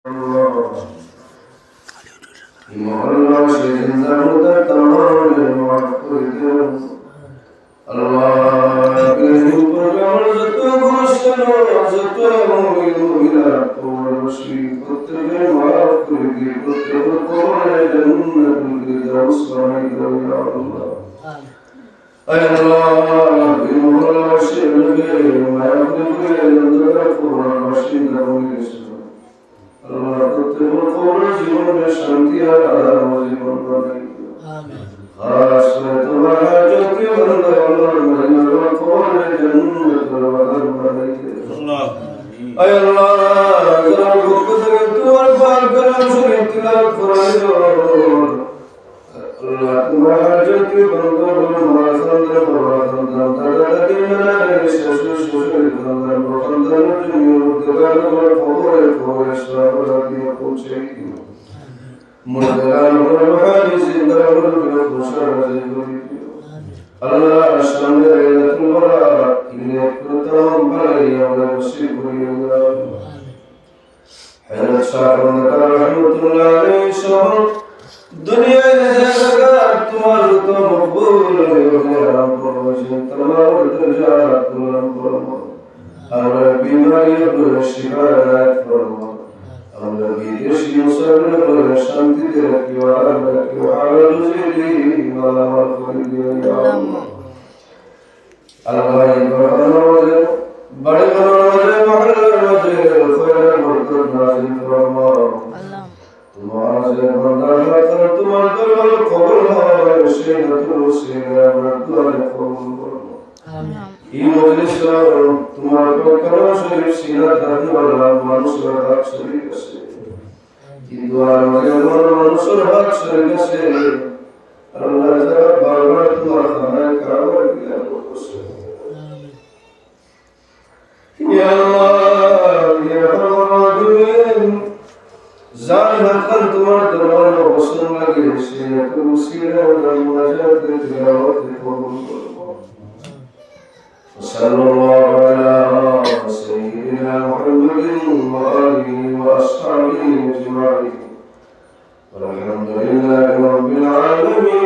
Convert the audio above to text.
Allah sezindarda tamamen muhakkıdır. Allah benim programı zıttı konuşsana, zıttı mu'minat oluşi, kutlu muhakkıdır, kutlu kore cennetul firdevs'aydır ya Allah. Ay Allah, benim programı şerri, muhakkıdır, yandırda Kur'an başında oluşi. Allah kutlu kore জীবনে শান্তি আর আরাম জীবন প্রদান করুন আমিন খাস করে তোমার হাজতে বান্দা আল্লাহর মহিমার কোরআনে জান্নাতুল ওয়াদার বানাইতে আল্লাহ আয় আল্লাহ যারা ভক্ত থেকে তোমার পাক কালাম শরীফ তিলাওয়াত করে আল্লাহ তোমার হাজতে বান্দা আল্লাহর মাসান্দার বারাকাতুল্লাহ তাআলা দিনা শেষ শেষ বান্দার বান্দার জন্য উদ্ধার করে খবরে খবরে সারা দিয়ে পৌঁছে দিও মুরদান রুহানি জিন্দার রুহ খুশার জিবরি আল্লাহ সামনে লাইলাতুল বারাত ইনে প্রথম বারাইয়া ওয়া নসিব করিও হায়াত শাহরুন্নাহ রাহমাতুল্লাহ আলাইহি সহ দুনিয়ায় জায়গা তোমার তো মকবুল হয়ে আমরো তোমার দরজাত কুরআন ফরমা আমরা বিমারি হলে শিফায়াত ফরমা আমরা বিদেশি মুসলমান হলে শান্তিতে রাখিও আর রাখিও হালাল জিলি মালামাল করে দিও ইয়া আল্লাহ আল্লাহ ইবাদতে বড় বড় মহল্লার মধ্যে খয়র বরকত নাযিল ফরমা আল্লাহ তোমার যে বান্দা হাত তোমার দরবার কবুল হয় সেই নতুন সেই আমরা দোয়া কবুল করো আমিন এই মজলিস তোমার কালাম শরীফ সিরাত দাওয়ালা মানুষের হাত শরীফ আছে কিন্তু আর মানুষের হাত শরীফ আছে আল্লাহ যারা বারবার তোমার খানায় কারবার দিয়া করছে আমিন ইয়া আল্লাহ ইয়া রাব্বুল জান হাকান তোমার দরবার বসন লাগে সে তো মুসিরা ও মুনাজাত তিলাওয়াত কবুল করো صلى الله على سيدنا محمد وآله وأصحابه أجمعين والحمد لله رب العالمين